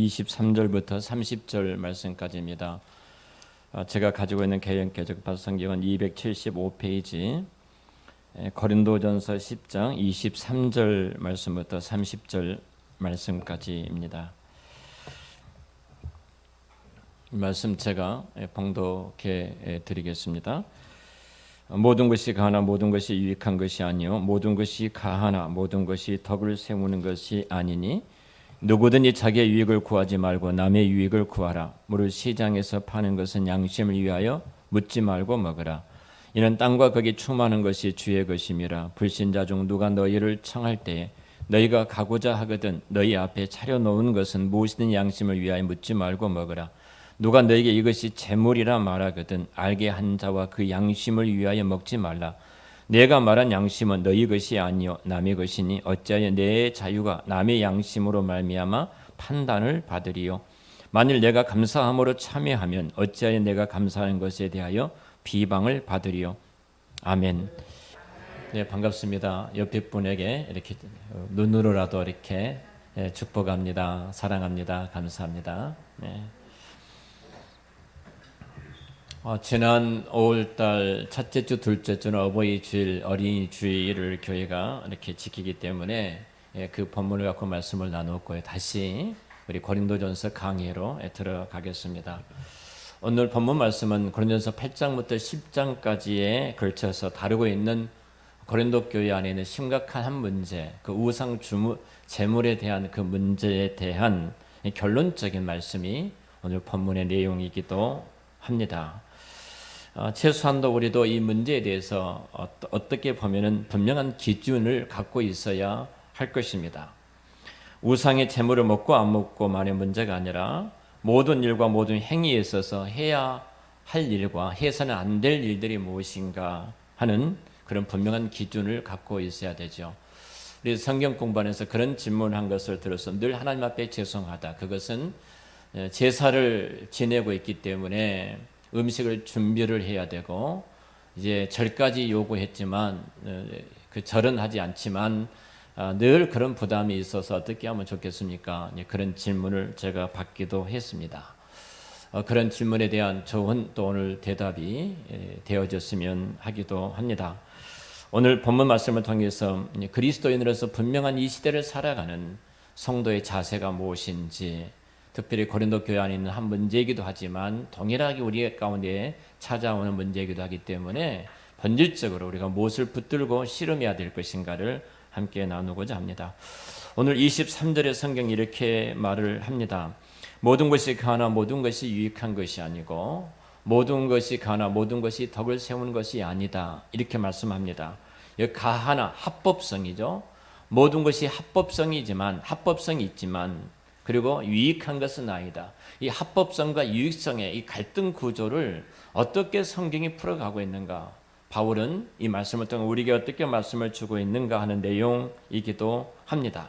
23절부터 30절 말씀까지입니다. 제가 가지고 있는 개역개정판 성경은 275페이지 고린도전서 10장 23절 말씀부터 30절 말씀까지입니다. 이 말씀 제가 봉독해 드리겠습니다. 모든 것이 가하나 모든 것이 유익한 것이 아니요 모든 것이 가하나 모든 것이 덕을 세우는 것이 아니니 누구든지 자기의 유익을 구하지 말고 남의 유익을 구하라. 무릇 시장에서 파는 것은 양심을 위하여 묻지 말고 먹으라. 이는 땅과 거기 충만한 것이 주의 것임이라. 불신자 중 누가 너희를 청할 때에 너희가 가고자 하거든 너희 앞에 차려놓은 것은 무엇이든 양심을 위하여 묻지 말고 먹으라. 누가 너희에게 이것이 재물이라 말하거든 알게 한 자와 그 양심을 위하여 먹지 말라. 내가 말한 양심은 너희 것이 아니요 남의 것이니 어찌하여 내 자유가 남의 양심으로 말미암아 판단을 받으리요. 만일 내가 감사함으로 참여하면 어찌하여 내가 감사하는 것에 대하여 비방을 받으리요. 아멘. 네, 반갑습니다. 옆에 분에게 이렇게 눈으로라도 이렇게 축복합니다. 사랑합니다. 감사합니다. 네. 지난 5월달 첫째 주, 둘째 주는 어버이 주일, 어린이 주일을 교회가 이렇게 지키기 때문에 그 본문을 갖고 말씀을 나누었고요. 다시 우리 고린도전서 강의로 들어가겠습니다. 오늘 본문 말씀은 고린도전서 8장부터 10장까지에 걸쳐서 다루고 있는 고린도 교회 안에 있는 심각한 한 문제, 그 우상 제물에 대한 그 문제에 대한 결론적인 말씀이 오늘 본문의 내용이기도 합니다. 최소한도 우리도 이 문제에 대해서 어떻게 보면은 분명한 기준을 갖고 있어야 할 것입니다. 우상의 재물을 먹고 안 먹고만의 문제가 아니라 모든 일과 모든 행위에 있어서 해야 할 일과 해서는 안 될 일들이 무엇인가 하는 그런 분명한 기준을 갖고 있어야 되죠. 우리 성경 공부하면서 그런 질문한 것을 들어서 늘 하나님 앞에 죄송하다. 그것은 제사를 지내고 있기 때문에 음식을 준비를 해야 되고 이제 절까지 요구했지만 그 절은 하지 않지만 늘 그런 부담이 있어서 어떻게 하면 좋겠습니까? 그런 질문을 제가 받기도 했습니다. 그런 질문에 대한 좋은 또 오늘 대답이 되어졌으면 하기도 합니다. 오늘 본문 말씀을 통해서 그리스도인으로서 분명한 이 시대를 살아가는 성도의 자세가 무엇인지, 특별히 고린도 교회 안에 있는 한 문제이기도 하지만 동일하게 우리 가운데 찾아오는 문제이기도 하기 때문에 본질적으로 우리가 무엇을 붙들고 씨름해야 될 것인가를 함께 나누고자 합니다. 오늘 23절의 성경이 이렇게 말을 합니다. 모든 것이 가하나 모든 것이 유익한 것이 아니고 모든 것이 가하나 모든 것이 덕을 세우는 것이 아니다. 이렇게 말씀합니다. 가하나 합법성이죠. 모든 것이 합법성이 있지만 그리고 유익한 것은 아니다. 이 합법성과 유익성의 이 갈등 구조를 어떻게 성경이 풀어가고 있는가? 바울은 이 말씀을 통해 우리에게 어떻게 말씀을 주고 있는가 하는 내용이기도 합니다.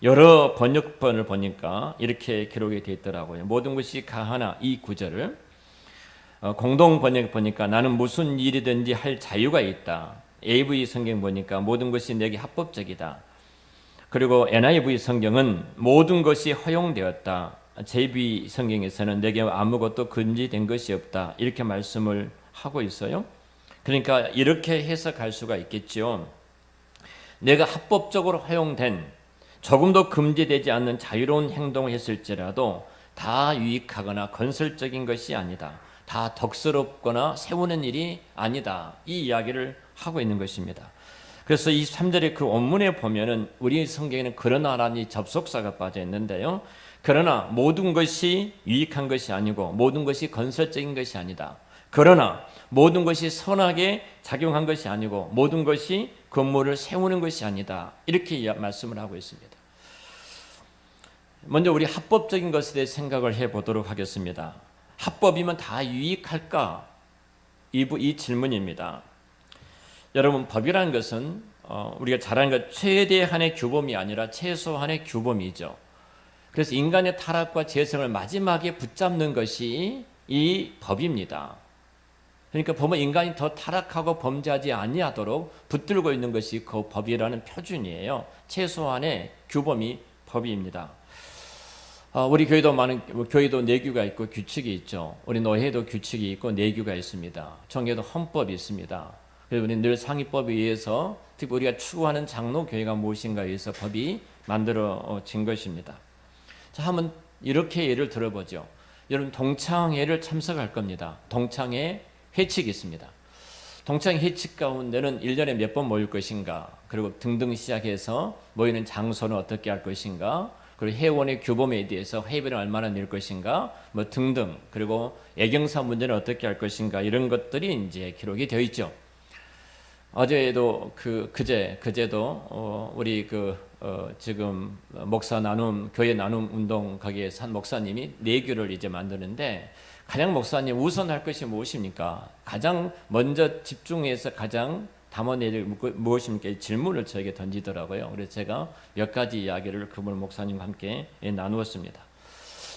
여러 번역본을 보니까 이렇게 기록이 되어 있더라고요. 모든 것이 가하나 이 구절을 공동 번역 보니까 나는 무슨 일이든지 할 자유가 있다. AV 성경 보니까 모든 것이 내게 합법적이다. 그리고 NIV 성경은 모든 것이 허용되었다. JB 성경에서는 내게 아무것도 금지된 것이 없다. 이렇게 말씀을 하고 있어요. 그러니까 이렇게 해석할 수가 있겠죠. 내가 합법적으로 허용된 조금도 금지되지 않는 자유로운 행동을 했을지라도 다 유익하거나 건설적인 것이 아니다. 다 덕스럽거나 세우는 일이 아니다. 이 이야기를 하고 있는 것입니다. 그래서 이 3절의 그 원문에 보면은 우리 성경에는 그러나라는 접속사가 빠져 있는데요. 그러나 모든 것이 유익한 것이 아니고 모든 것이 건설적인 것이 아니다. 그러나 모든 것이 선하게 작용한 것이 아니고 모든 것이 건물을 세우는 것이 아니다. 이렇게 말씀을 하고 있습니다. 먼저 우리 합법적인 것에 대해 생각을 해보도록 하겠습니다. 합법이면 다 유익할까? 이 질문입니다. 여러분, 법이라는 것은 우리가 잘 아는 것 최대한의 규범이 아니라 최소한의 규범이죠. 그래서 인간의 타락과 죄성을 마지막에 붙잡는 것이 이 법입니다. 그러니까 보면 인간이 더 타락하고 범죄하지 아니하도록 붙들고 있는 것이 그 법이라는 표준이에요. 최소한의 규범이 법입니다. 우리 교회도 내규가 있고 규칙이 있죠. 우리 노회도 규칙이 있고 내규가 있습니다. 총회도 헌법이 있습니다. 그래서 우리는 늘 상위법에 의해서 특히 우리가 추구하는 장로 교회가 무엇인가에 의해서 법이 만들어진 것입니다. 자, 한번 이렇게 예를 들어보죠. 여러분 동창회를 참석할 겁니다. 동창회 회칙이 있습니다. 동창회 회칙 가운데는 1년에 몇 번 모일 것인가, 그리고 등등 시작해서 모이는 장소는 어떻게 할 것인가, 그리고 회원의 규범에 대해서 회비를 얼마나 낼 것인가, 뭐 등등, 그리고 애경사 문제는 어떻게 할 것인가, 이런 것들이 이제 기록이 되어 있죠. 어제도 그제도 우리 지금 목사 나눔 교회 나눔 운동 거기에 산 목사님이 내규를 이제 만드는데, 가장 목사님 우선 할 것이 무엇입니까? 가장 먼저 집중해서 가장 담아낼 무엇입니까? 질문을 저에게 던지더라고요. 그래서 제가 몇 가지 이야기를 그분 목사님과 함께 나누었습니다.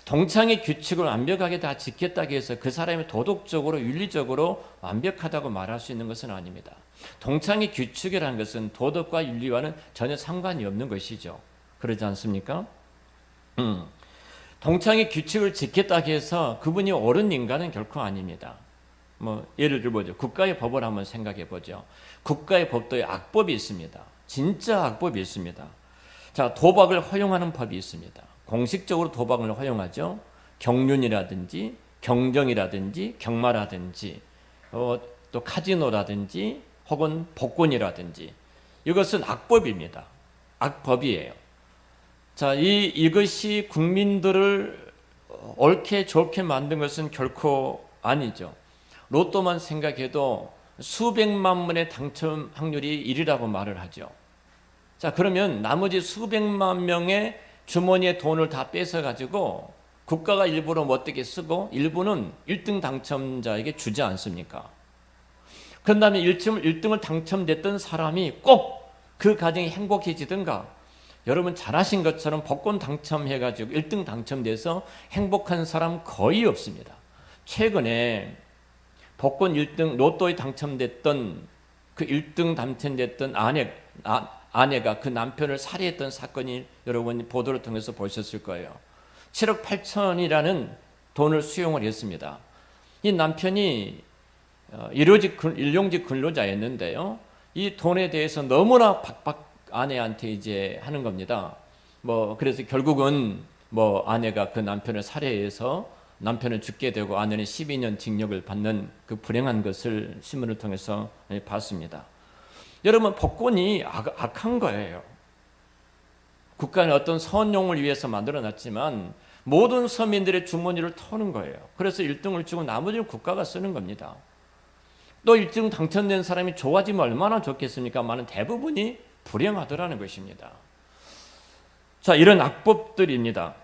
동창의 규칙을 완벽하게 다 지켰다고 해서 그 사람이 도덕적으로 윤리적으로 완벽하다고 말할 수 있는 것은 아닙니다. 동창의 규칙이라는 것은 도덕과 윤리와는 전혀 상관이 없는 것이죠. 그러지 않습니까? 동창의 규칙을 지켰다고 해서 그분이 옳은 인간은 결코 아닙니다. 뭐 예를 들어보죠. 국가의 법을 한번 생각해 보죠. 국가의 법도에 악법이 있습니다. 진짜 악법이 있습니다. 자, 도박을 허용하는 법이 있습니다. 공식적으로 도박을 허용하죠. 경륜이라든지 경정이라든지 경마라든지 또 카지노라든지 혹은 복권이라든지, 이것은 악법입니다. 악법이에요. 자, 이것이 국민들을 옳게 좋게 만든 것은 결코 아니죠. 로또만 생각해도 수백만 번의 당첨 확률이 1이라고 말을 하죠. 자, 그러면 나머지 수백만 명의 주머니에 돈을 다 뺏어가지고 국가가 일부러 못되게 쓰고 일부는 1등 당첨자에게 주지 않습니까? 그런 다음에 1등을 당첨됐던 사람이 꼭 그 가정이 행복해지든가, 여러분 잘 아신 것처럼 복권 당첨해가지고 1등 당첨돼서 행복한 사람 거의 없습니다. 최근에 복권 1등 로또에 당첨됐던 그 1등 당첨됐던 아내가 그 남편을 살해했던 사건이 여러분 보도를 통해서 보셨을 거예요. 7억 8천이라는 돈을 수용을 했습니다. 이 남편이 일용직 근로자였는데요. 이 돈에 대해서 너무나 박박 아내한테 이제 하는 겁니다. 그래서 결국은 아내가 그 남편을 살해해서 남편은 죽게 되고 아내는 12년 징역을 받는 그 불행한 것을 신문을 통해서 봤습니다. 여러분, 복권이 악한 거예요. 국가는 어떤 선용을 위해서 만들어놨지만 모든 서민들의 주머니를 터는 거예요. 그래서 1등을 주고 나머지는 국가가 쓰는 겁니다. 또 1등 당첨된 사람이 좋아지면 얼마나 좋겠습니까? 많은 대부분이 불행하더라는 것입니다. 자, 이런 악법들입니다.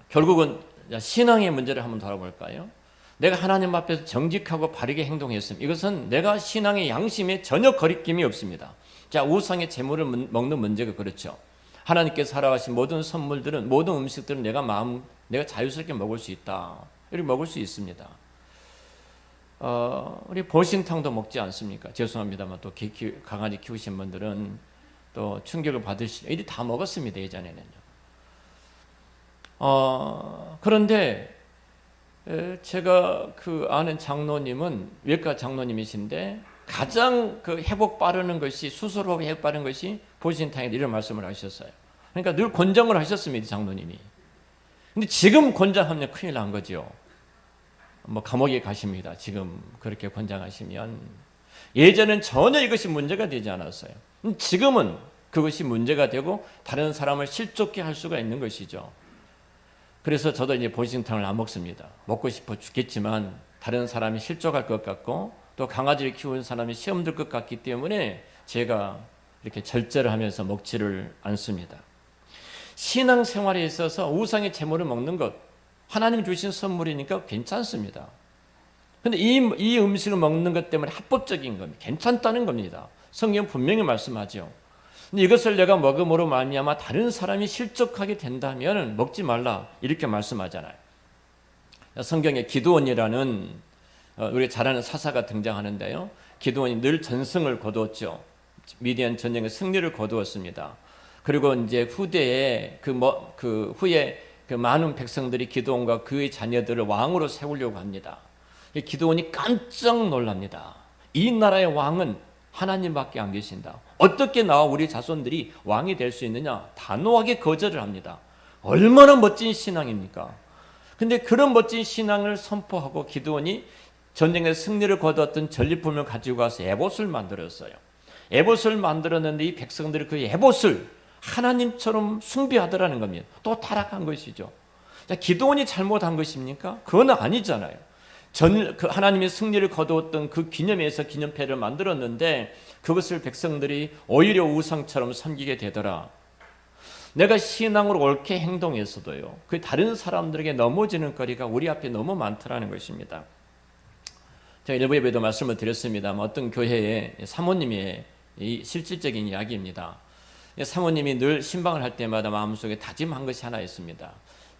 결국은 신앙의 문제를 한번 다뤄볼까요? 내가 하나님 앞에서 정직하고 바르게 행동했습니다. 이것은 내가 신앙의 양심에 전혀 거리낌이 없습니다. 자, 우상의 재물을 먹는 문제가 그렇죠. 하나님께서 살아가신 모든 선물들은, 모든 음식들은 내가 자유스럽게 먹을 수 있다. 이렇게 먹을 수 있습니다. 우리 보신탕도 먹지 않습니까? 죄송합니다만 또 강아지 키우신 분들은 또 충격을 받으시죠. 이리 다 먹었습니다, 예전에는요. 그런데 제가 아는 장로님은 외과 장로님이신데 가장 회복 빠르는 것이, 수술하고 회복 빠른 것이 보신탕이다, 이런 말씀을 하셨어요. 그러니까 늘 권장을 하셨습니다, 장로님이. 근데 지금 권장하면 큰일 난 거죠. 감옥에 가십니다. 지금 그렇게 권장하시면. 예전엔 전혀 이것이 문제가 되지 않았어요. 지금은 그것이 문제가 되고 다른 사람을 실족해 할 수가 있는 것이죠. 그래서 저도 이제 보신탕을 안 먹습니다. 먹고 싶어 죽겠지만 다른 사람이 실족할 것 같고 또 강아지를 키우는 사람이 시험 들 것 같기 때문에 제가 이렇게 절제를 하면서 먹지를 않습니다. 신앙생활에 있어서 우상의 재물을 먹는 것, 하나님 주신 선물이니까 괜찮습니다. 그런데 이 음식을 먹는 것 때문에 합법적인 겁니다. 괜찮다는 겁니다. 성경 분명히 말씀하죠. 근데 이것을 내가 먹음으로 말미암아 다른 사람이 실족하게 된다면 먹지 말라, 이렇게 말씀하잖아요. 성경에 기드온이라는 우리가 잘 아는 사사가 등장하는데요. 기드온이 늘 전승을 거두었죠. 미디안 전쟁의 승리를 거두었습니다. 그리고 이제 후대에 후에 그 많은 백성들이 기드온과 그의 자녀들을 왕으로 세우려고 합니다. 기드온이 깜짝 놀랍니다. 이 나라의 왕은 하나님밖에 안 계신다. 어떻게 나와 우리 자손들이 왕이 될 수 있느냐? 단호하게 거절을 합니다. 얼마나 멋진 신앙입니까? 근데 그런 멋진 신앙을 선포하고 기드온이 전쟁에서 승리를 거두었던 전리품을 가지고 와서 에봇을 만들었어요. 에봇을 만들었는데 이 백성들이 그 에봇을 하나님처럼 숭배하더라는 겁니다. 또 타락한 것이죠. 자, 기드온이 잘못한 것입니까? 그건 아니잖아요. 그 하나님의 승리를 거두었던 그 기념에서 기념패를 만들었는데 그것을 백성들이 오히려 우상처럼 섬기게 되더라. 내가 신앙으로 옳게 행동했어도요, 그 다른 사람들에게 넘어지는 거리가 우리 앞에 너무 많더라는 것입니다. 제가 일부 예배도 말씀을 드렸습니다만 어떤 교회의 사모님의 이 실질적인 이야기입니다. 사모님이 늘 신방을 할 때마다 마음속에 다짐한 것이 하나 있습니다.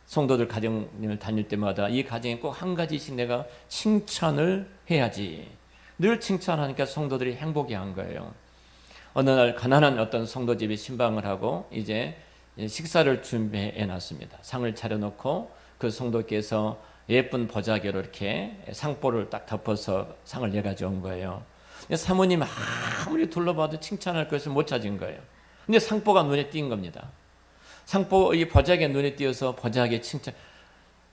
성도들 가정을 다닐 때마다 이 가정에 꼭 한 가지씩 내가 칭찬을 해야지. 늘 칭찬하니까 성도들이 행복해 한 거예요. 어느 날 가난한 어떤 성도 집에 신방을 하고 이제 식사를 준비해 놨습니다. 상을 차려놓고 그 성도께서 예쁜 보자기로 이렇게 상보를 딱 덮어서 상을 내가지고 온 거예요. 사모님 아무리 둘러봐도 칭찬할 것을 못 찾은 거예요. 근데 상보가 눈에 띈 겁니다. 상보 이 보자기가 눈에 띄어서 보자기의 칭찬.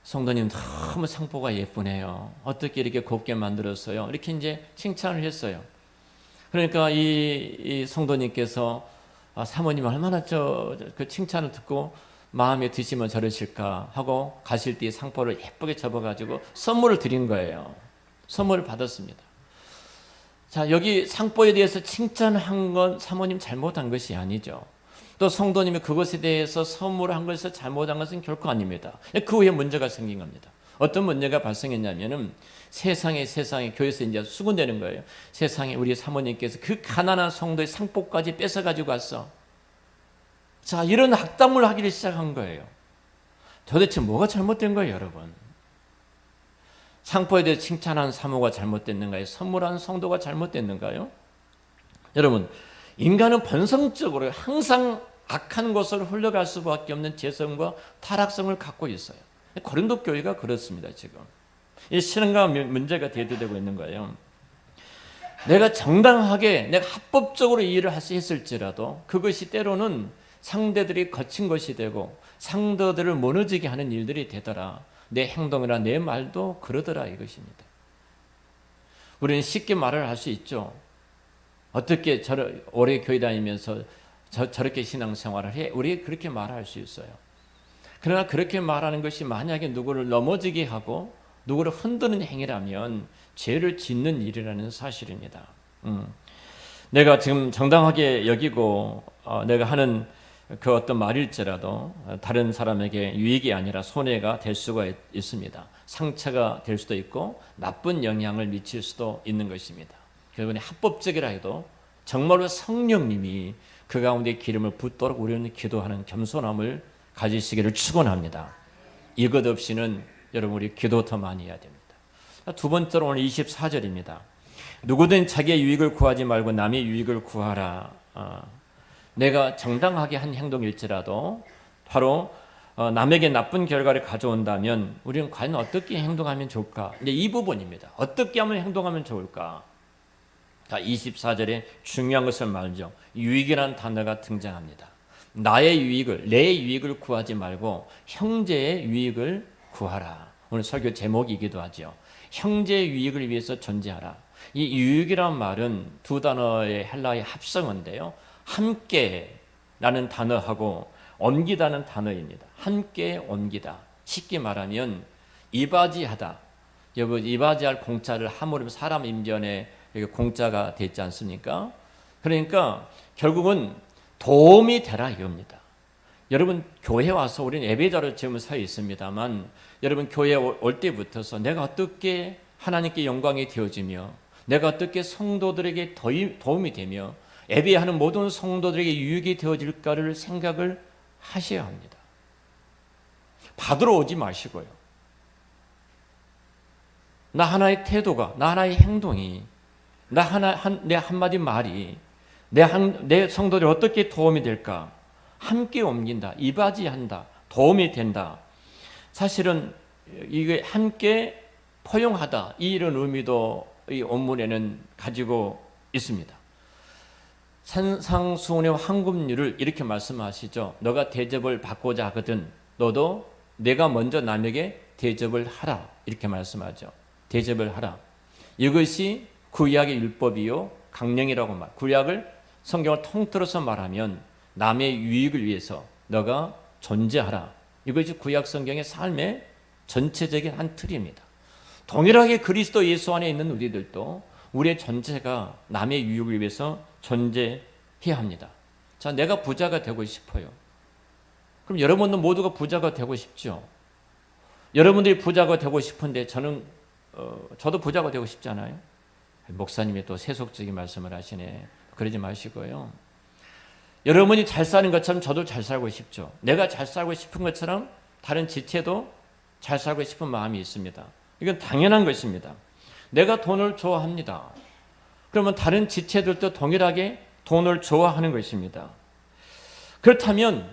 성도님 너무 상보가 예쁘네요. 어떻게 이렇게 곱게 만들었어요? 이렇게 이제 칭찬을 했어요. 그러니까 이 성도님께서 사모님 얼마나 그 칭찬을 듣고 마음에 드시면 저러실까 하고 가실 때 상보를 예쁘게 접어가지고 선물을 드린 거예요. 선물을 받았습니다. 자, 여기 상보에 대해서 칭찬한 건 사모님 잘못한 것이 아니죠. 또 성도님이 그것에 대해서 선물한 것에서 잘못한 것은 결코 아닙니다. 그 후에 문제가 생긴 겁니다. 어떤 문제가 발생했냐면은 세상에 교회에서 이제 수군되는 거예요. 세상에 우리 사모님께서 그 가난한 성도의 상복까지 뺏어가지고 왔어. 자, 이런 악담을 하기를 시작한 거예요. 도대체 뭐가 잘못된 거예요, 여러분? 상포에 대해 칭찬한 사모가 잘못됐는가요? 선물한 성도가 잘못됐는가요? 여러분, 인간은 본성적으로 항상 악한 곳으로 흘러갈 수밖에 없는 죄성과 타락성을 갖고 있어요. 고린도 교회가 그렇습니다. 지금 이 신앙과 문제가 대두되고 있는 거예요. 내가 정당하게 내가 합법적으로 이 일을 했을지라도 그것이 때로는 상대들이 거친 것이 되고 상대들을 무너지게 하는 일들이 되더라. 내 행동이나 내 말도 그러더라 이것입니다. 우리는 쉽게 말을 할 수 있죠. 어떻게 오래 교회 다니면서 저렇게 신앙생활을 해? 우리 그렇게 말할 수 있어요. 그러나 그렇게 말하는 것이 만약에 누구를 넘어지게 하고 누구를 흔드는 행위라면 죄를 짓는 일이라는 사실입니다. 내가 지금 정당하게 여기고 내가 하는 그 어떤 말일지라도 다른 사람에게 유익이 아니라 손해가 될 수가 있습니다. 상처가 될 수도 있고 나쁜 영향을 미칠 수도 있는 것입니다. 그러니 합법적이라 해도 정말로 성령님이 그 가운데 기름을 붓도록 우리는 기도하는 겸손함을 가지시기를 축원합니다. 이것 없이는 여러분 우리 기도 더 많이 해야 됩니다. 두 번째로 오늘 24절입니다. 누구든 자기의 유익을 구하지 말고 남의 유익을 구하라. 내가 정당하게 한 행동일지라도 바로 남에게 나쁜 결과를 가져온다면 우리는 과연 어떻게 행동하면 좋을까? 이제 이 부분입니다. 어떻게 하면 행동하면 좋을까? 자, 24절에 중요한 것을 말죠. 유익이라는 단어가 등장합니다. 나의 유익을, 내 유익을 구하지 말고 형제의 유익을 구하라. 오늘 설교 제목이기도 하죠. 형제의 유익을 위해서 존재하라. 이 유익이란 말은 두 단어의 헬라의 합성어인데요. 함께라는 단어하고 옮기다는 단어입니다. 함께 옮기다. 쉽게 말하면 이바지하다. 여러분 이바지할 공자를 함으로 사람 인변에 공자가 됐지 않습니까? 그러니까 결국은 도움이 되라 이겁니다. 여러분 교회 와서 우리는 예배자로 지금 서 있습니다만 여러분 교회 올 때부터서 내가 어떻게 하나님께 영광이 되어지며 내가 어떻게 성도들에게 도움이 되며 예배하는 모든 성도들에게 유익이 되어질까를 생각을 하셔야 합니다. 받으러 오지 마시고요. 나 하나의 태도가, 나 하나의 행동이, 내 한마디 말이 내 성도들이 어떻게 도움이 될까? 함께 옮긴다, 이바지한다, 도움이 된다. 사실은 이게 함께 포용하다 이런 의미도 이 원문에는 가지고 있습니다. 산상수훈의 황금률을 이렇게 말씀하시죠. 너가 대접을 받고자 하거든 너도 내가 먼저 남에게 대접을 하라 이렇게 말씀하죠. 대접을 하라. 이것이 구약의 율법이요 강령이라고 말. 구약을 성경을 통틀어서 말하면 남의 유익을 위해서 너가 존재하라. 이것이 구약 성경의 삶의 전체적인 한 틀입니다. 동일하게 그리스도 예수 안에 있는 우리들도 우리의 전체가 남의 유익을 위해서 존재해야 합니다. 자, 내가 부자가 되고 싶어요. 그럼 여러분도 모두가 부자가 되고 싶죠. 여러분들이 부자가 되고 싶은데 저도 부자가 되고 싶잖아요. 목사님이 또 세속적인 말씀을 하시네. 그러지 마시고요. 여러분이 잘 사는 것처럼 저도 잘 살고 싶죠. 내가 잘 살고 싶은 것처럼 다른 지체도 잘 살고 싶은 마음이 있습니다. 이건 당연한 것입니다. 내가 돈을 좋아합니다. 그러면 다른 지체들도 동일하게 돈을 좋아하는 것입니다. 그렇다면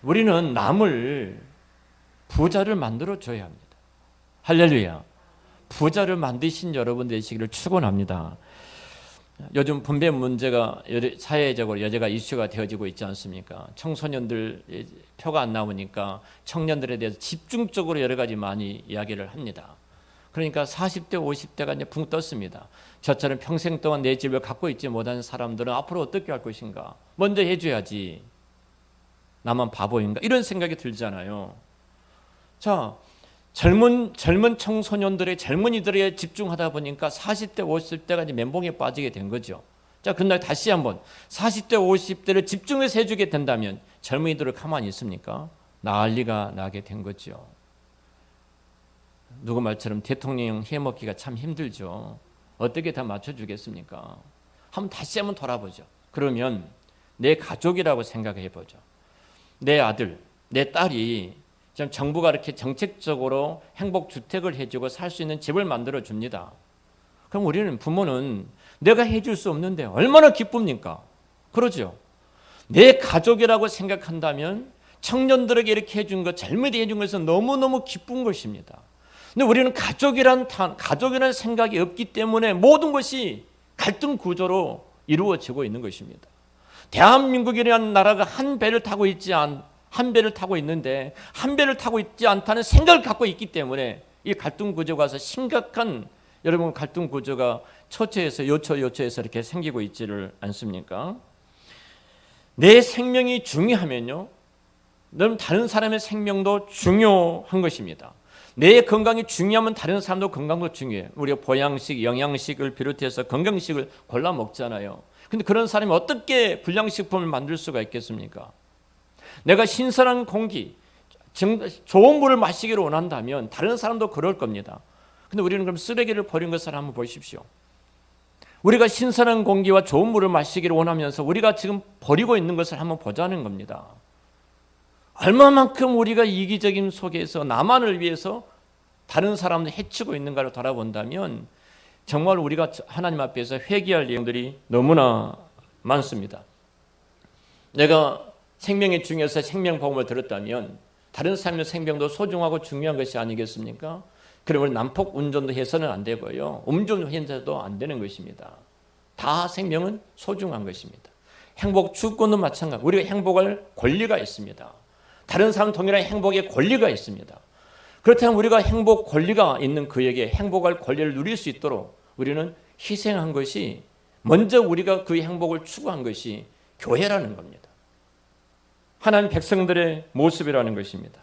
우리는 남을 부자를 만들어 줘야 합니다. 할렐루야. 부자를 만드신 여러분 되시기를 축원합니다. 요즘 분배 문제가 사회적으로 여제가 이슈가 되어지고 있지 않습니까? 청소년들 표가 안 나오니까 청년들에 대해서 집중적으로 여러 가지 많이 이야기를 합니다. 그러니까 40대, 50대가 이제 붕 떴습니다. 저처럼 평생 동안 내 집을 갖고 있지 못한 사람들은 앞으로 어떻게 할 것인가? 먼저 해줘야지. 나만 바보인가? 이런 생각이 들잖아요. 자, 젊은 청소년들의 젊은이들에 집중하다 보니까 40대, 50대가 이제 멘붕에 빠지게 된 거죠. 자, 그날 다시 한번 40대, 50대를 집중해서 해주게 된다면 젊은이들을 가만히 있습니까? 난리가 나게 된 거죠. 누구 말처럼 대통령 해먹기가 참 힘들죠. 어떻게 다 맞춰주겠습니까? 다시 한번 돌아보죠. 그러면 내 가족이라고 생각해 보죠. 내 아들, 내 딸이 지금 정부가 이렇게 정책적으로 행복주택을 해주고 살 수 있는 집을 만들어 줍니다. 그럼 우리는 부모는 내가 해줄 수 없는데 얼마나 기쁩니까? 그러죠. 내 가족이라고 생각한다면 청년들에게 이렇게 해준 것, 젊은이 해준 것은 너무너무 기쁜 것입니다. 근데 우리는 가족이라는 생각이 없기 때문에 모든 것이 갈등 구조로 이루어지고 있는 것입니다. 대한민국이라는 나라가 한 배를 타고 있는데 한 배를 타고 있지 않다는 생각을 갖고 있기 때문에 이 갈등 구조가 와서 심각한 여러분 갈등 구조가 초초에서 요초에서 이렇게 생기고 있지를 않습니까? 내 생명이 중요하면요, 그럼 다른 사람의 생명도 중요한 것입니다. 내 건강이 중요하면 다른 사람도 건강도 중요해요. 우리가 보양식, 영양식을 비롯해서 건강식을 골라 먹잖아요. 근데 그런 사람이 어떻게 불량식품을 만들 수가 있겠습니까? 내가 신선한 공기, 좋은 물을 마시기를 원한다면 다른 사람도 그럴 겁니다. 근데 우리는 그럼 쓰레기를 버린 것을 한번 보십시오. 우리가 신선한 공기와 좋은 물을 마시기를 원하면서 우리가 지금 버리고 있는 것을 한번 보자는 겁니다. 얼마만큼 우리가 이기적인 속에서 나만을 위해서 다른 사람을 해치고 있는가를 돌아본다면 정말 우리가 하나님 앞에서 회개할 내용들이 너무나 많습니다. 내가 생명이 중요해서 생명보험을 들었다면 다른 사람의 생명도 소중하고 중요한 것이 아니겠습니까? 그러면 난폭 운전도 해서는 안 되고요. 음주운전도 안 되는 것입니다. 다 생명은 소중한 것입니다. 행복 주권도 마찬가지. 우리가 행복할 권리가 있습니다. 다른 사람 동일한 행복의 권리가 있습니다. 그렇다면 우리가 행복 권리가 있는 그에게 행복할 권리를 누릴 수 있도록 우리는 희생한 것이, 먼저 우리가 그 행복을 추구한 것이 교회라는 겁니다. 하나님 백성들의 모습이라는 것입니다.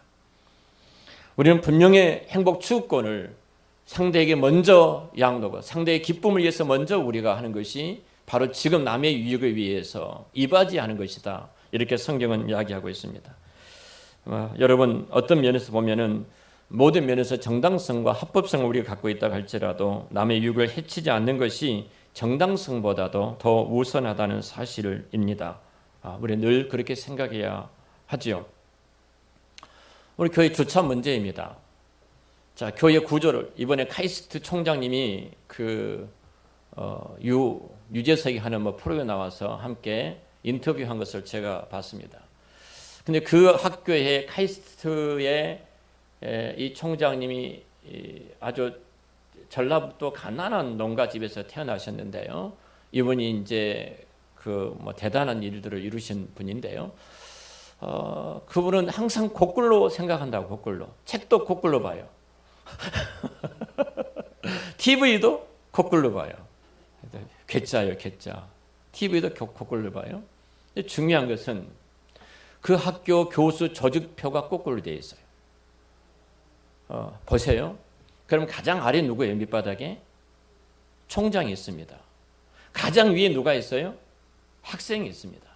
우리는 분명히 행복 추구권을 상대에게 먼저 양도하고 상대의 기쁨을 위해서 먼저 우리가 하는 것이 바로 지금 남의 유익을 위해서 이바지하는 것이다. 이렇게 성경은 이야기하고 있습니다. 여러분 어떤 면에서 보면은 모든 면에서 정당성과 합법성을 우리가 갖고 있다고 할지라도 남의 유익을 해치지 않는 것이 정당성보다도 더 우선하다는 사실입니다. 우리 늘 그렇게 생각해야 하지요. 우리 교회 주차 문제입니다. 자, 교회 구조를 이번에 카이스트 총장님이 유재석이 하는 프로그램에 나와서 함께 인터뷰한 것을 제가 봤습니다. 근데 그 학교의 카이스트의 이 총장님이 아주 전라북도 가난한 농가 집에서 태어나셨는데요. 이분이 이제 그 뭐 대단한 일들을 이루신 분인데요. 그분은 항상 거꾸로 생각한다고. 거꾸로. 책도 거꾸로 봐요. TV도 거꾸로 봐요. 괴짜요, 괴짜. TV도 거꾸로 봐요. 중요한 것은 그 학교 교수 조직표가 거꾸로 되어 있어요. 보세요. 그럼 가장 아래 누구예요? 밑바닥에? 총장이 있습니다. 가장 위에 누가 있어요? 학생이 있습니다.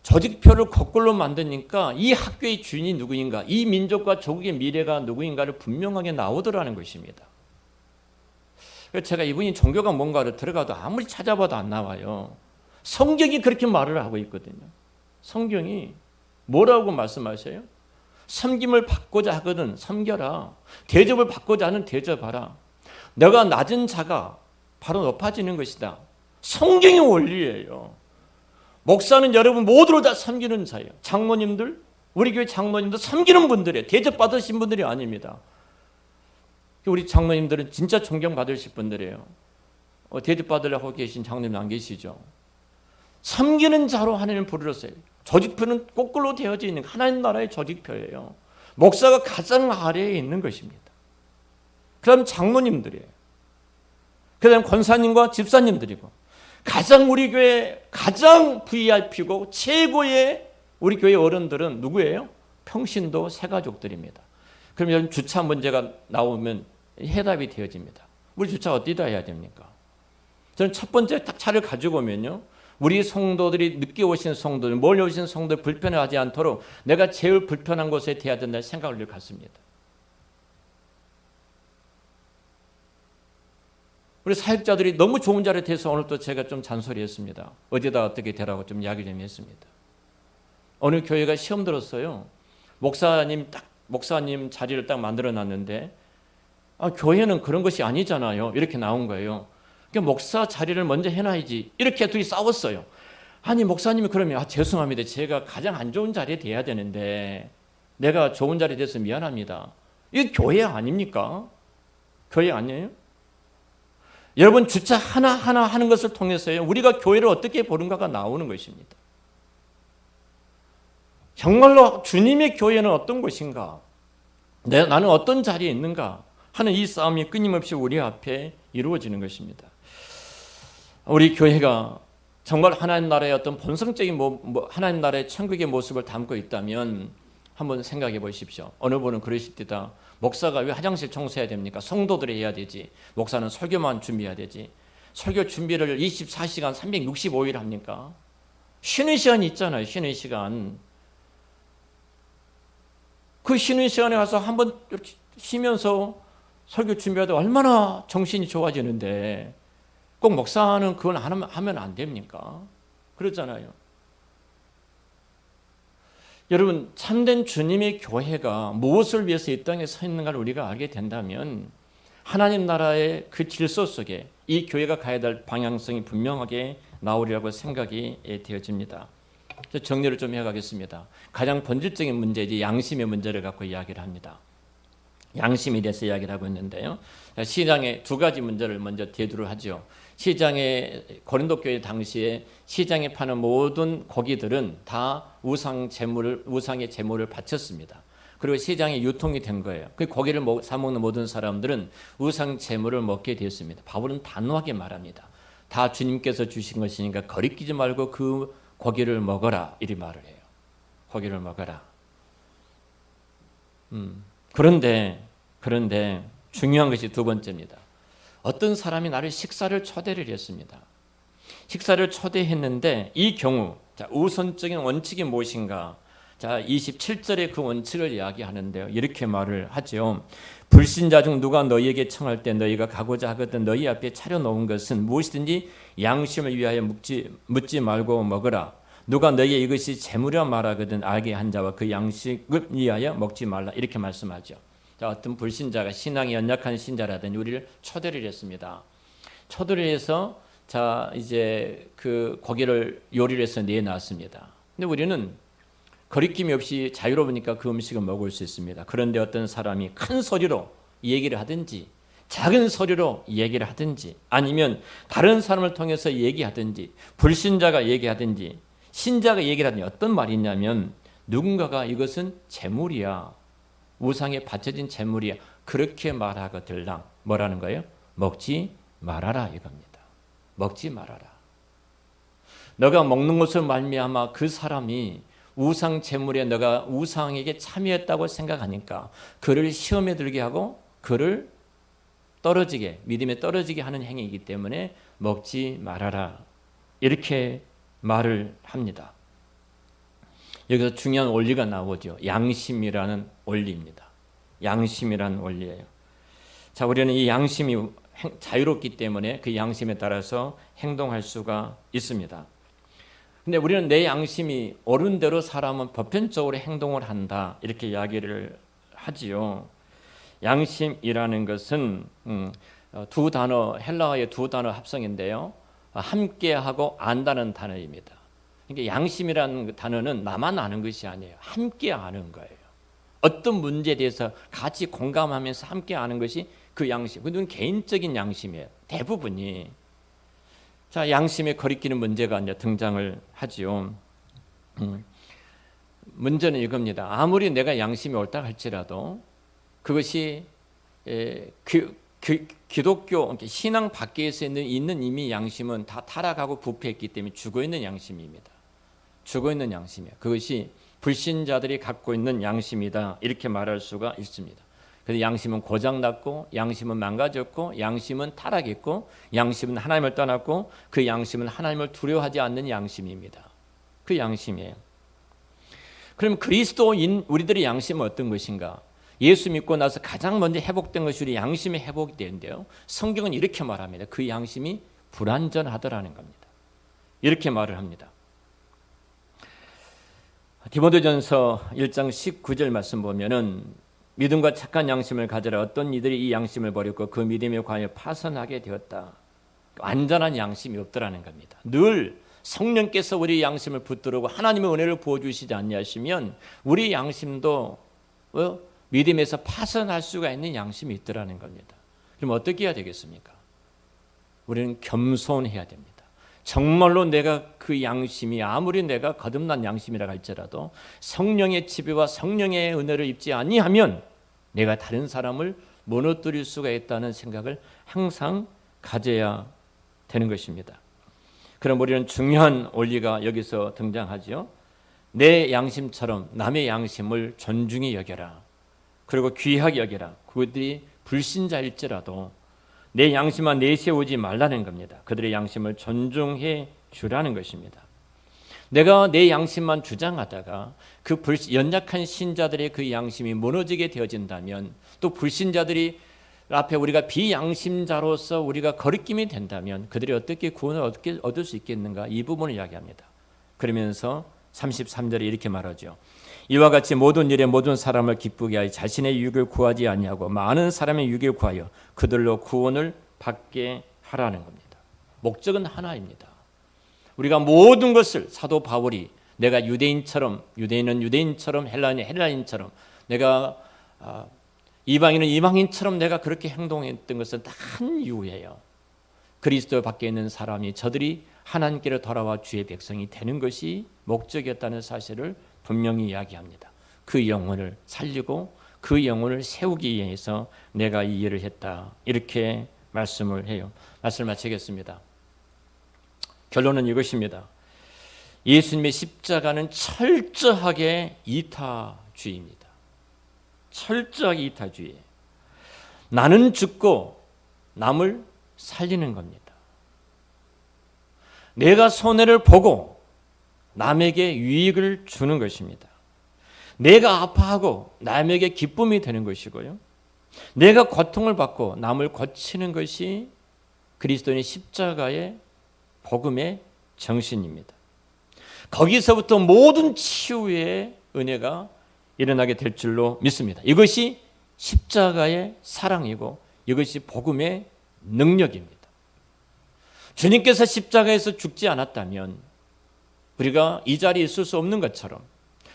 조직표를 거꾸로 만드니까 이 학교의 주인이 누구인가, 이 민족과 조국의 미래가 누구인가를 분명하게 나오더라는 것입니다. 그래서 제가 이분이 종교가 뭔가를 들어가도 아무리 찾아봐도 안 나와요. 성경이 그렇게 말을 하고 있거든요. 성경이 뭐라고 말씀하셔요? 섬김을 받고자 하거든 섬겨라. 대접을 받고자 하는 대접하라. 내가 낮은 자가 바로 높아지는 것이다. 성경의 원리예요. 목사는 여러분 모두를 다 섬기는 자예요. 장로님들, 우리 교회 장로님들 섬기는 분들이에요. 대접받으신 분들이 아닙니다. 우리 장로님들은 진짜 존경받으실 분들이에요. 대접받으려고 계신 장로님 안 계시죠? 섬기는 자로 하나님을 부르셨어요. 조직표는 거꾸로 되어져 있는 하나님 나라의 조직표예요. 목사가 가장 아래에 있는 것입니다. 그 다음 장로님들이에요. 그 다음 권사님과 집사님들이고, 가장 우리 교회 가장 VIP고 최고의 우리 교회 어른들은 누구예요? 평신도 새가족들입니다. 그럼 여러분 주차 문제가 나오면 해답이 되어집니다. 우리 주차 어디다 해야 됩니까? 저는 첫 번째 딱 차를 가지고 오면요, 우리 성도들이 늦게 오신 성도들, 멀리 오신 성도들 불편하지 않도록 내가 제일 불편한 곳에 대야 된다는 생각을 갖습니다. 우리 사역자들이 너무 좋은 자리에 대해서 오늘 또 제가 좀 잔소리했습니다. 어디다 어떻게 되라고 좀 이야기 좀 했습니다. 어느 교회가 시험 들었어요. 목사님 자리를 딱 만들어 놨는데, 교회는 그런 것이 아니잖아요. 이렇게 나온 거예요. 그러니까 목사 자리를 먼저 해놔야지. 이렇게 둘이 싸웠어요. 아니 목사님이 그러면 죄송합니다. 제가 가장 안 좋은 자리에 돼야 되는데 내가 좋은 자리에 돼서 미안합니다. 이게 교회 아닙니까? 교회 아니에요? 여러분 주차 하나하나 하는 것을 통해서요, 우리가 교회를 어떻게 보는가가 나오는 것입니다. 정말로 주님의 교회는 어떤 것인가, 나는 어떤 자리에 있는가 하는 이 싸움이 끊임없이 우리 앞에 이루어지는 것입니다. 우리 교회가 정말 하나님 나라의 어떤 본성적인 하나님 나라의 천국의 모습을 담고 있다면 한번 생각해 보십시오. 어느 분은 그러실 때다. 목사가 왜 화장실 청소해야 됩니까? 성도들이 해야 되지. 목사는 설교만 준비해야 되지. 설교 준비를 24시간 365일 합니까? 쉬는 시간이 있잖아요. 쉬는 시간. 그 쉬는 시간에 가서 한번 이렇게 쉬면서 설교 준비하다 얼마나 정신이 좋아지는데 꼭 목사는 그걸 하면 안 됩니까? 그렇잖아요. 여러분 참된 주님의 교회가 무엇을 위해서 이 땅에 서 있는가를 우리가 알게 된다면 하나님 나라의 그 질서 속에 이 교회가 가야 될 방향성이 분명하게 나오리라고 생각이 되어집니다. 정리를 좀 해가겠습니다. 가장 본질적인 문제이지 양심의 문제를 갖고 이야기를 합니다. 양심에 대해서 이야기를 하고 있는데요. 시장에 두 가지 문제를 먼저 대두를 하죠. 시장에 고린도 교회 당시에 시장에 파는 모든 고기들은 다 우상의 제물을 바쳤습니다. 그리고 시장에 유통이 된 거예요. 그 고기를 사 먹는 모든 사람들은 우상 제물을 먹게 되었습니다. 바울은 단호하게 말합니다. 다 주님께서 주신 것이니까 거리끼지 말고 그 고기를 먹어라, 이리 말을 해요. 고기를 먹어라. 그런데 중요한 것이 두 번째입니다. 어떤 사람이 나를 식사를 초대를 했습니다. 식사를 초대했는데 이 경우 우선적인 원칙이 무엇인가? 27절에 그 원칙을 이야기하는데요. 이렇게 말을 하죠. 불신자 중 누가 너희에게 청할 때 너희가 가고자 하거든 너희 앞에 차려놓은 것은 무엇이든지 양심을 위하여 묻지 말고 먹으라. 누가 너희에게 이것이 재물이라 말하거든 알게 한 자와 그 양식을 위하여 먹지 말라. 이렇게 말씀하죠. 어떤 불신자가 신앙이 연약한 신자라든지 우리를 초대를 했습니다. 초대를 해서 이제 그 고기를 요리를 해서 내놨습니다. 근데 우리는 거리낌이 없이 자유로우니까 그 음식을 먹을 수 있습니다. 그런데 어떤 사람이 큰 소리로 얘기를 하든지 작은 소리로 얘기를 하든지 아니면 다른 사람을 통해서 얘기하든지 불신자가 얘기하든지 신자가 얘기를 하든지 어떤 말이 있냐면 누군가가 이것은 재물이야. 우상에 바쳐진 재물이야. 그렇게 말하거들랑 뭐라는 거예요? 먹지 말아라 이겁니다. 먹지 말아라. 너가 먹는 것을 말미암아 그 사람이 우상 재물에 너가 우상에게 참여했다고 생각하니까 그를 시험에 들게 하고 그를 떨어지게 믿음에 떨어지게 하는 행위이기 때문에 먹지 말아라 이렇게 말을 합니다. 여기서 중요한 원리가 나오죠. 양심이라는 원리입니다. 양심이라는 원리예요. 자, 우리는 이 양심이 자유롭기 때문에 그 양심에 따라서 행동할 수가 있습니다. 근데 우리는 내 양심이 옳은 대로 사람은 보편적으로 행동을 한다 이렇게 이야기를 하지요. 양심이라는 것은 두 단어, 헬라어의 두 단어 합성인데요. 함께하고 안다는 단어입니다. 그러니까 양심이라는 단어는 나만 아는 것이 아니에요. 함께 아는 거예요. 어떤 문제에 대해서 같이 공감하면서 함께 아는 것이 그 양심. 그건 개인적인 양심이에요. 대부분이. 자, 양심에 거리끼는 문제가 이제 등장을 하지요. 문제는 이겁니다. 아무리 내가 양심이 옳다 할지라도 그것이 기독교 신앙 밖에서 있는 이미 양심은 다 타락하고 부패했기 때문에 죽어있는 양심입니다. 죽어있는 양심이에요. 그것이 불신자들이 갖고 있는 양심이다 이렇게 말할 수가 있습니다. 그래서 양심은 고장났고 양심은 망가졌고 양심은 타락했고 양심은 하나님을 떠났고 그 양심은 하나님을 두려워하지 않는 양심입니다. 그 양심이에요. 그럼 그리스도인 우리들의 양심은 어떤 것인가? 예수 믿고 나서 가장 먼저 회복된 것이 우리 양심의 회복이 되는데요. 성경은 이렇게 말합니다. 그 양심이 불완전하더라는 겁니다. 이렇게 말을 합니다. 디모데전서 1장 19절 말씀 보면은 믿음과 착한 양심을 가져라. 어떤 이들이 이 양심을 버렸고 그 믿음에 관하여 파선하게 되었다. 완전한 양심이 없더라는 겁니다. 늘 성령께서 우리 양심을 붙들고 하나님의 은혜를 부어주시지 않냐시면 우리 양심도 믿음에서 파선할 수가 있는 양심이 있더라는 겁니다. 그럼 어떻게 해야 되겠습니까? 우리는 겸손해야 됩니다. 정말로 내가 그 양심이 아무리 내가 거듭난 양심이라 할지라도 성령의 지배와 성령의 은혜를 입지 아니하면 내가 다른 사람을 무너뜨릴 수가 있다는 생각을 항상 가져야 되는 것입니다. 그럼 우리는 중요한 원리가 여기서 등장하죠. 내 양심처럼 남의 양심을 존중히 여겨라. 그리고 귀하게 여겨라. 그들이 불신자일지라도 내 양심만 내세우지 말라는 겁니다. 그들의 양심을 존중해 주라는 것입니다. 내가 내 양심만 주장하다가 그 연약한 신자들의 그 양심이 무너지게 되어진다면 또 불신자들이 앞에 우리가 비양심자로서 우리가 거리낌이 된다면 그들이 어떻게 구원을 얻을 수 있겠는가? 이 부분을 이야기합니다. 그러면서 33절에 이렇게 말하죠. 이와 같이 모든 일에 모든 사람을 기쁘게 하여 자신의 유익을 구하지 아니하고 많은 사람의 유익을 구하여 그들로 구원을 받게 하라는 겁니다. 목적은 하나입니다. 우리가 모든 것을 사도 바울이 내가 유대인처럼 유대인은 유대인처럼 헬라인은 헬라인처럼 내가 이방인은 이방인처럼 내가 그렇게 행동했던 것은 다 한 이유예요. 그리스도 밖에 있는 사람이 저들이 하나님께로 돌아와 주의 백성이 되는 것이 목적이었다는 사실을 분명히 이야기합니다. 그 영혼을 살리고 그 영혼을 세우기 위해서 내가 이 일을 했다. 이렇게 말씀을 해요. 말씀을 마치겠습니다. 결론은 이것입니다. 예수님의 십자가는 철저하게 이타주의입니다. 철저하게 이타주의예요. 나는 죽고 남을 살리는 겁니다. 내가 손해를 보고 남에게 유익을 주는 것입니다. 내가 아파하고 남에게 기쁨이 되는 것이고요. 내가 고통을 받고 남을 고치는 것이 그리스도인의 십자가의 복음의 정신입니다. 거기서부터 모든 치유의 은혜가 일어나게 될 줄로 믿습니다. 이것이 십자가의 사랑이고 이것이 복음의 능력입니다. 주님께서 십자가에서 죽지 않았다면 우리가 이 자리에 있을 수 없는 것처럼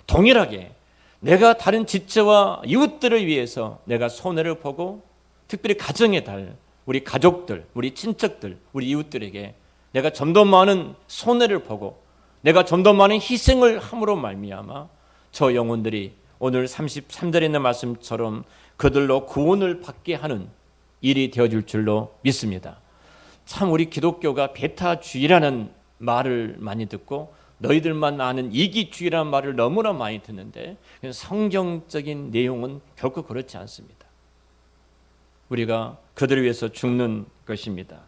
동일하게 내가 다른 지체와 이웃들을 위해서 내가 손해를 보고, 특별히 가정의 달, 우리 가족들, 우리 친척들, 우리 이웃들에게 내가 좀 더 많은 손해를 보고 내가 좀 더 많은 희생을 함으로 말미암아 저 영혼들이 오늘 33절에 있는 말씀처럼 그들로 구원을 받게 하는 일이 되어줄 줄로 믿습니다. 참 우리 기독교가 배타주의라는 말을 많이 듣고 너희들만 아는 이기주의라는 말을 너무나 많이 듣는데 성경적인 내용은 결코 그렇지 않습니다. 우리가 그들을 위해서 죽는 것입니다.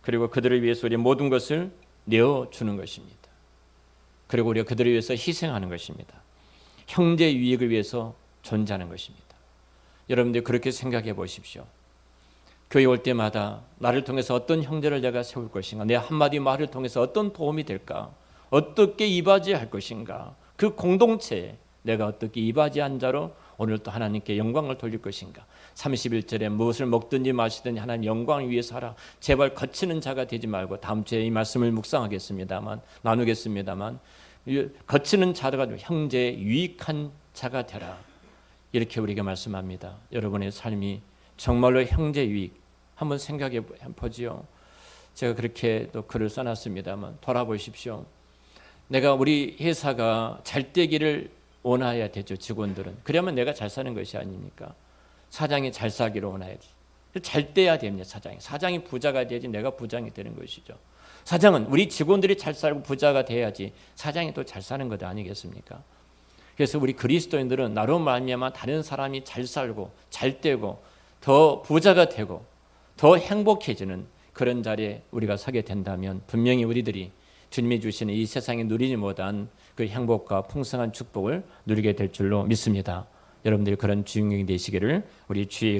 그리고 그들을 위해서 우리 모든 것을 내어주는 것입니다. 그리고 우리가 그들을 위해서 희생하는 것입니다. 형제 유익을 위해서 존재하는 것입니다. 여러분들 그렇게 생각해 보십시오. 교회 올 때마다 나를 통해서 어떤 형제를 내가 세울 것인가, 내 한마디 말을 통해서 어떤 도움이 될까, 어떻게 이바지할 것인가, 그 공동체에 내가 어떻게 이바지한 자로 오늘 또 하나님께 영광을 돌릴 것인가. 31절에 무엇을 먹든지 마시든지 하나님 영광을 위해서 하라. 제발 거치는 자가 되지 말고, 다음 주에 이 말씀을 나누겠습니다만 거치는 자가 형제에 유익한 자가 되라. 이렇게 우리에게 말씀합니다. 여러분의 삶이 정말로 형제 유익 한번 생각해 보지요. 제가 그렇게 또 글을 써놨습니다만 돌아보십시오. 내가 우리 회사가 잘 되기를 원해야 되죠. 직원들은. 그러면 내가 잘 사는 것이 아닙니까? 사장이 잘 살기를 원해야지. 잘 돼야 됩니다. 사장이 부자가 돼야지 내가 부장이 되는 것이죠. 사장은 우리 직원들이 잘 살고 부자가 돼야지 사장이 또 잘 사는 것 아니겠습니까? 그래서 우리 그리스도인들은 나로 말미암아 다른 사람이 잘 살고 잘 되고 더 부자가 되고 더 행복해지는 그런 자리에 우리가 서게 된다면 분명히 우리들이 주님이 주시는 이 세상에 누리지 못한 그 행복과 풍성한 축복을 누리게 될 줄로 믿습니다. 여러분들이 그런 주인공이 되시기를 우리 주의 이름으로